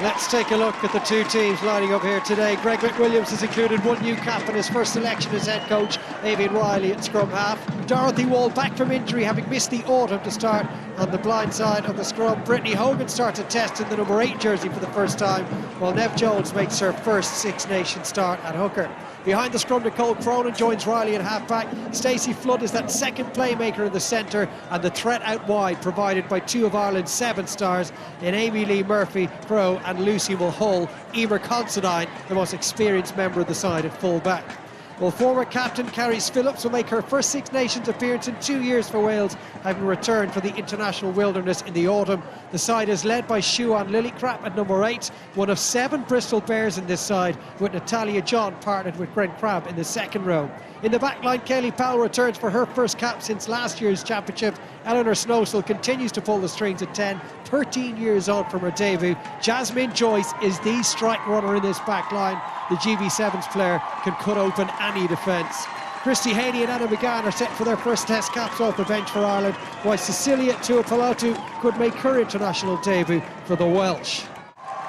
Let's take a look at the two teams lining up here today. Greg McWilliams has included one new cap in his first selection as head coach, Avian Riley at scrum half. Dorothy Wall back from injury, having missed the autumn to start on the blind side of the scrum. Brittany Hogan starts a test in the number 8 jersey for the first time, while Nev Jones makes her first Six Nations start at hooker. Behind the scrum, Nicole Cronin joins Riley at half-back. Stacey Flood is that second playmaker in the centre, and the threat out wide provided by two of Ireland's 7 stars in Amy Lee Murphy-Crowe and Lucy Mulhall. Emer Considine, the most experienced member of the side at full-back. Well, former captain Carys Phillips will make her first Six Nations appearance in 2 years for Wales, having returned for the international wilderness in the autumn. The side is led by Siobhan Lillicrap at number 8, one of 7 Bristol Bears in this side, with Natalia John partnered with Gren Crabb in the second row. In the back line, Kaylee Powell returns for her first cap since last year's championship. Eleanor Snowsill continues to pull the strings at 10, 13 years on from her debut. Jasmine Joyce is the strike runner in this back line. The GB7's player can cut open any defence. Christy Haney and Anna McGann are set for their first test caps off the bench for Ireland, while Cecilia Tuipulotu could make her international debut for the Welsh.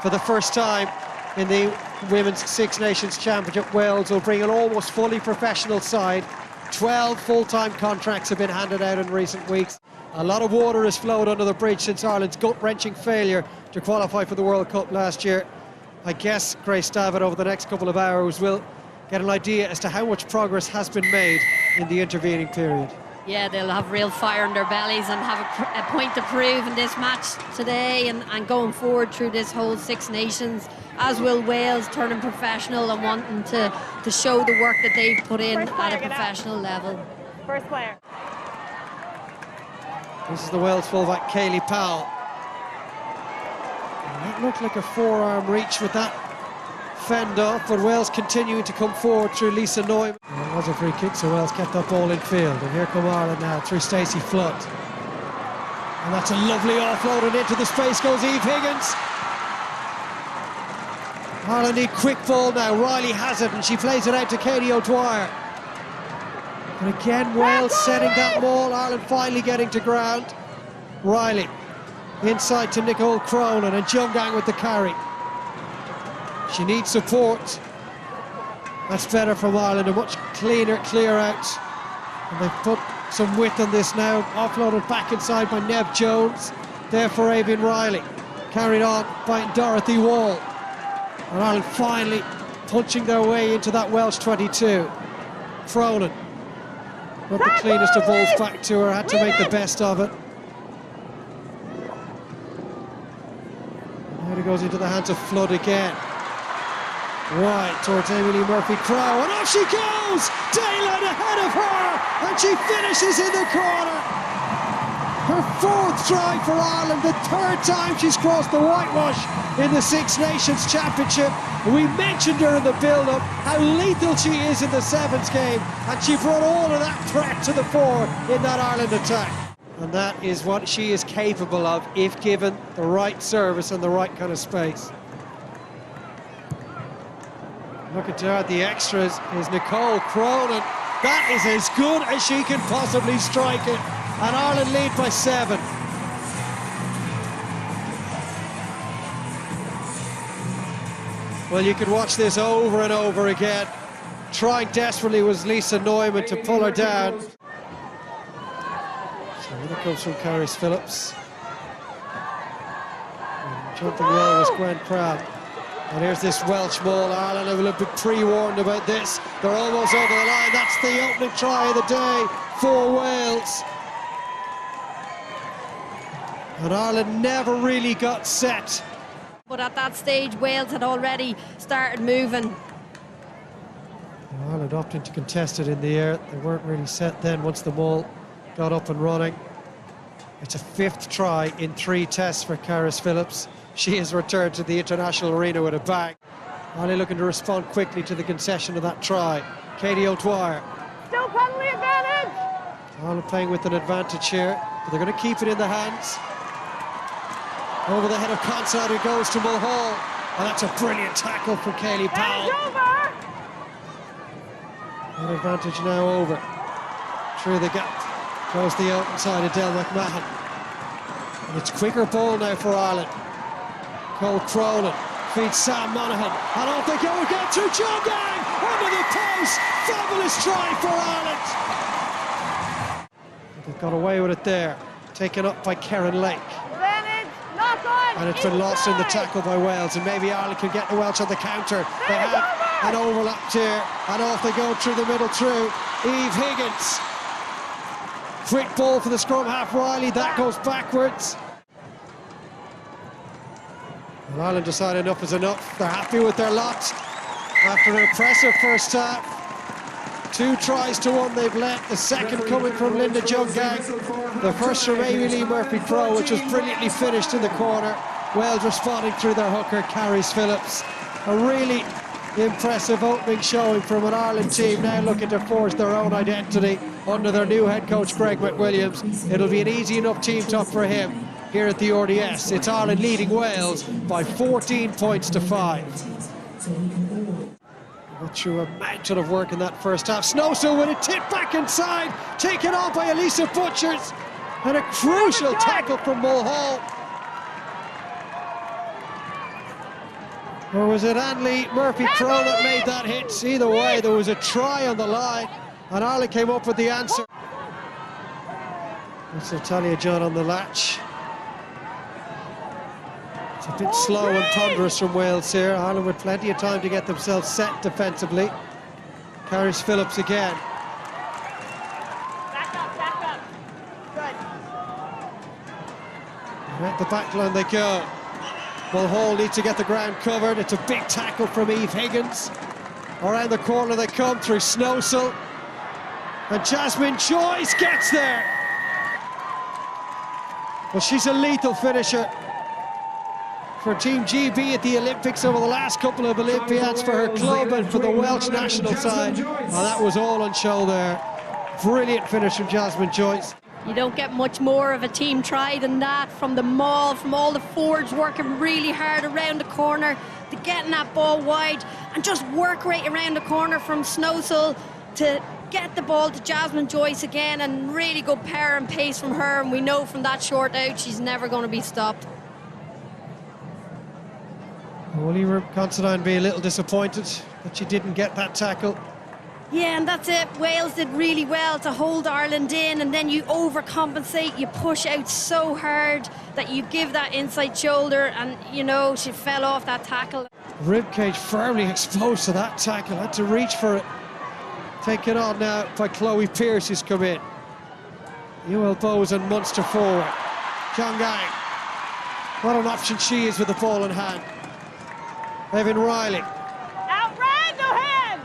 For the first time in the Women's Six Nations Championship, Wales will bring an almost fully professional side. 12 full-time contracts have been handed out in recent weeks. A lot of water has flowed under the bridge since Ireland's gut-wrenching failure to qualify for the World Cup last year. I guess Grace Davitt over the next couple of hours will get an idea as to how much progress has been made in the intervening period. Yeah, they'll have real fire in their bellies and have a point to prove in this match today and going forward through this whole Six Nations, as will Wales, turning professional and wanting to show the work that they've put in at a professional level. First player. This is the Wales fullback Kaylee Powell. And that looked like a forearm reach with that fend off, but Wales continuing to come forward through Lisa Neumann. Well, it was a free kick, so Wales kept that ball in field. And here come Ireland now through Stacey Flood. And that's a lovely offload, and into the space goes Eve Higgins. Ireland need quick ball now. Riley has it, and she plays it out to Katie O'Dwyer. And again, Wales setting that ball. Ireland finally getting to ground. Riley inside to Nicole Cronin, and Jungang with the carry. She needs support. That's better from Ireland, a much cleaner clear out. And they've put some width on this now. Offloaded back inside by Nev Jones. There for Avian Riley. Carried on by Dorothy Wall. And Ireland finally punching their way into that Welsh 22. Cronin, not the cleanest of balls back to her, had to make the best of it. And it goes into the hands of Flood again. Right towards Amy Lee Murphy-Crowe, and off she goes! Daylight ahead of her, and she finishes in the corner. Her 4th try for Ireland, the 3rd time she's crossed the whitewash in the Six Nations Championship. We mentioned her in the build-up, how lethal she is in the Sevens game, and she brought all of that threat to the fore in that Ireland attack. And that is what she is capable of if given the right service and the right kind of space. Looking to add the extras is Nicole Cronin. That is as good as she can possibly strike it. And Ireland lead by 7. Well, you could watch this over and over again. Trying desperately was Lisa Neumann to pull her down. So here comes from Carys Phillips. And jumping well was Gwen Crabb. And here's this Welsh ball. Ireland have a little bit pre-warned about this. They're almost over the line. That's the opening try of the day for Wales. And Ireland never really got set. But at that stage, Wales had already started moving. Ireland opting to contest it in the air. They weren't really set then once the ball got up and running. It's a 5th try in 3 tests for Carys Phillips. She has returned to the international arena with a bang. Ireland looking to respond quickly to the concession of that try. Katie O'Dwyer. Still penalty advantage! Ireland playing with an advantage here, but they're going to keep it in the hands. Over the head of Conside, who goes to Mulhall. And that's a brilliant tackle from Kaylee Powell. That advantage now over. Through the gap. Goes the open side of Del McMahon. And it's quicker ball now for Ireland. Cole Cronin feeds Sam Monaghan, and off they go again through John Gang, under the post. Fabulous try for Ireland. They've got away with it there, taken up by Karen Lake. Advantage, knock on. And it's been lost in the tackle by Wales, and maybe Ireland can get the Welsh on the counter. They have an overlap here, and off they go through the middle through Eve Higgins. Quick ball for the scrum half Riley, that goes backwards. And Ireland decide enough is enough. They're happy with their lot after an impressive first half. 2 tries to 1 they've let, the second coming from Linda Jungang, the first from Amy Lee Murphy-Crowe, which was brilliantly finished in the corner. Wales responding through their hooker, Carys Phillips. A really impressive opening showing from an Ireland team now looking to forge their own identity under their new head coach Greg McWilliams. It'll be an easy enough team talk for him here at the RDS. It's Ireland leading Wales by 14 points to 5. Got through a mountain of work in that first half. Snowsill with it tipped back inside, taken on by Elisa Butchers, and a crucial tackle from Mulhall. Or was it Anne-Lee Murphy-Crowe that made that hit? Either way, there was a try on the line, and Ireland came up with the answer. That's Natalia John on the latch. It's a bit slow and ponderous from Wales here. Ireland with plenty of time to get themselves set defensively. Carys Phillips again. Back up. Good. And at the back line they go. Mulhall needs to get the ground covered. It's a big tackle from Eve Higgins. Around the corner they come through Snowsill. And Jasmine Joyce gets there. Well, she's a lethal finisher for Team GB at the Olympics over the last couple of Olympiads for her club and for the Welsh national side. Oh, that was all on show there. Brilliant finish from Jasmine Joyce. You don't get much more of a team try than that from the maul, from all the forwards working really hard around the corner to getting that ball wide, and just work right around the corner from Snowsill to get the ball to Jasmine Joyce again, and really good power and pace from her, and we know from that short out she's never going to be stopped. Will you, Considine, be a little disappointed that she didn't get that tackle? Yeah, and that's it. Wales did really well to hold Ireland in, and then you overcompensate, you push out so hard that you give that inside shoulder, and you know, she fell off that tackle. Ribcage firmly exposed to that tackle, had to reach for it. Taken on now by Chloe Pearce, who's come in. Ewell Bowes and Munster forward. Jungang, what an option she is with the ball in hand. Evan Riley. Outrun, no hand.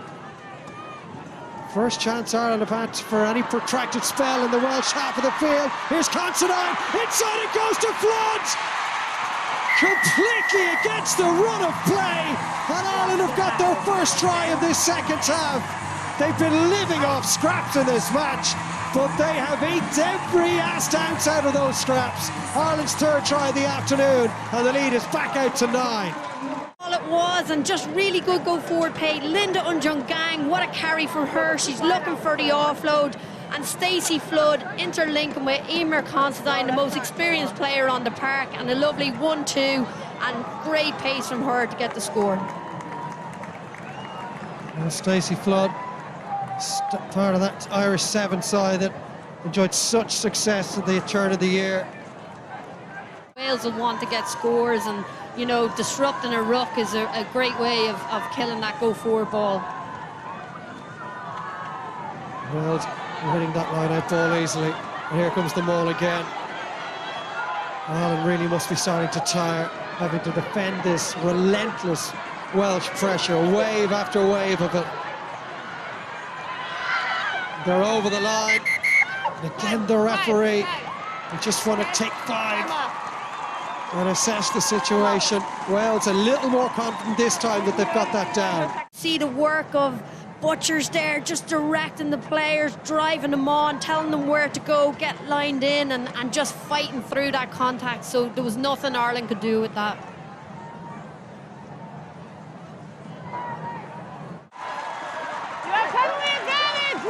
First chance Ireland have had for any protracted spell in the Welsh half of the field. Here's Considine, inside it goes to Flood! Completely against the run of play, and Ireland have got their first try of this second half. They've been living off scraps in this match, but they have eaten every last ounce out of those scraps. Ireland's third try of the afternoon, and the lead is back out to 9. All it was, and just really good go forward play. Linda Unjungang, what a carry from her. She's looking for the offload, and Stacey Flood interlinking with Emer Considine, the most experienced player on the park, and a lovely 1-2 and great pace from her to get the score. And Stacey Flood, part of that Irish 7 side that enjoyed such success at the turn of the year. Wales will want to get scores, and you know, disrupting a ruck is a great way of killing that go-forward ball. Wales winning that line-out ball easily. And here comes the maul again. Ireland really must be starting to tire, having to defend this relentless Welsh pressure, wave after wave of it. They're over the line. And again, the referee. They just want to take 5 and assess the situation. Wales a little more confident this time that they've got that down. See the work of Butchers there, just directing the players, driving them on, telling them where to go, get lined in, and just fighting through that contact. So there was nothing Ireland could do with that. You have penalty advantage,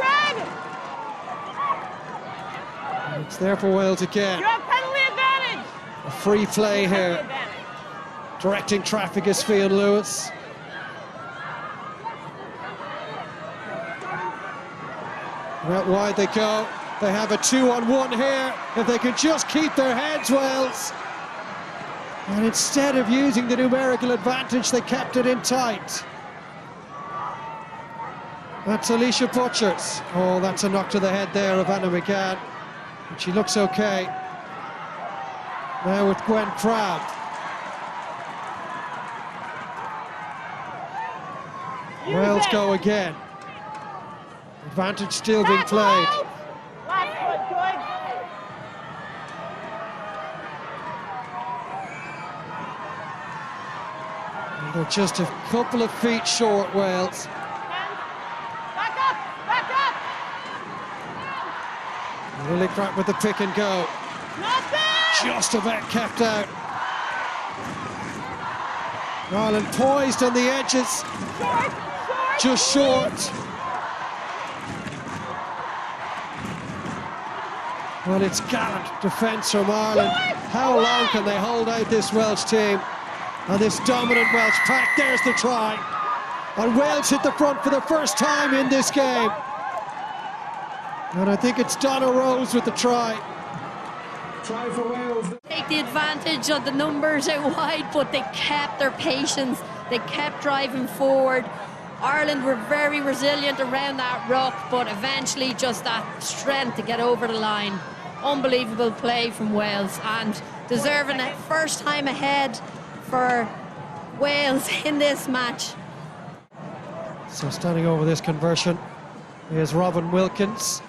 Red. It's there for Wales again. You have penalty advantage. A free play here. Penalty advantage. Directing traffic is Fionn Lewis. Out wide they go. They have a 2-on-1 here. If they can just keep their heads, Wales. And instead of using the numerical advantage, they kept it in tight. That's Alicia Butchers. Oh, that's a knock to the head there of Anna McGann. But she looks okay. Now with Gwen Crabb. Wales go again. Advantage still being played. And they're just a couple of feet short, Wales. Back up! Back up! Lillicrap with the pick and go. Just about kept out. Ireland poised on the edges. Just short. Well, it's gallant defence from Ireland. How long can they hold out this Welsh team? And this dominant Welsh pack, there's the try. And Wales hit the front for the first time in this game. And I think it's Donna Rose with the try. Try for Wales. Take the advantage of the numbers out wide, but they kept their patience. They kept driving forward. Ireland were very resilient around that ruck, but eventually just that strength to get over the line. Unbelievable play from Wales, and deserving a first time ahead for Wales in this match. So standing over this conversion is Robin Wilkins.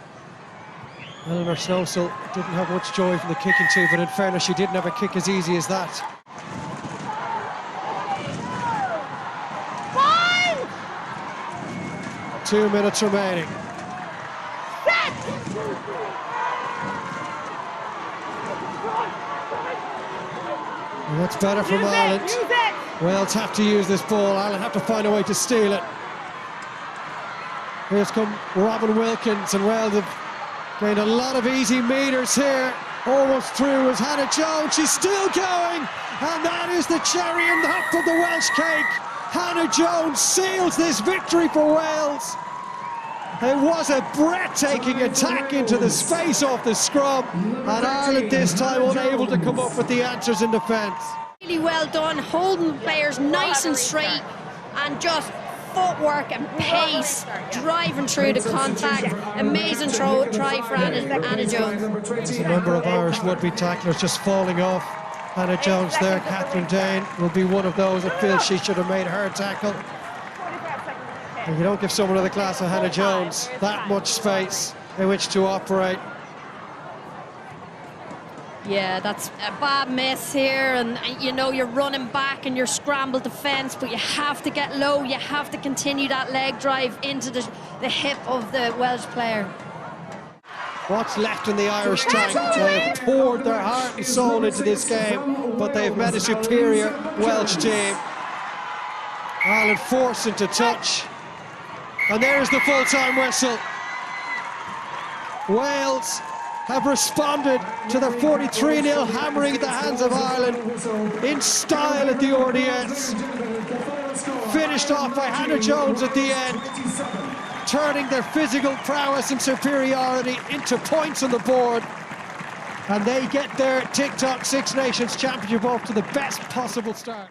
Eleanor Snowsill didn't have much joy from the kicking too, but in fairness, she didn't have a kick as easy as that. 2 minutes remaining. And that's better from Ireland. Wales have to use this ball. Ireland have to find a way to steal it. Here's come Robin Wilkins, and Wales have gained a lot of easy meters here. Almost through is Hannah Jones. She's still going, and that is the cherry on top of the Welsh cake. Hannah Jones seals this victory for Wales. It was a breathtaking attack into the space off the scrum, and Ireland this time unable to come up with the answers in defence. Really well done, holding players nice and straight, and just footwork and pace, driving through the contact. Amazing try for Anna Jones. There's a number of Irish would-be tacklers just falling off. Hannah Jones there, Catherine Dane will be one of those that feels she should have made her tackle. And you don't give someone of the class of Hannah Jones that much space in which to operate. Yeah, that's a bad miss here, and you know you're running back and you're scrambled defence, but you have to get low, you have to continue that leg drive into the hip of the Welsh player. What's left in the Irish tank? They've poured their heart and soul into this game, but they've met a superior Welsh team. Ireland forced into touch, and there's the full-time whistle. Wales have responded to the 43-0 hammering at the hands of Ireland in style at the RDS. Finished off by Hannah Jones at the end, turning their physical prowess and superiority into points on the board. And they get their TikTok Six Nations Championship off to the best possible start.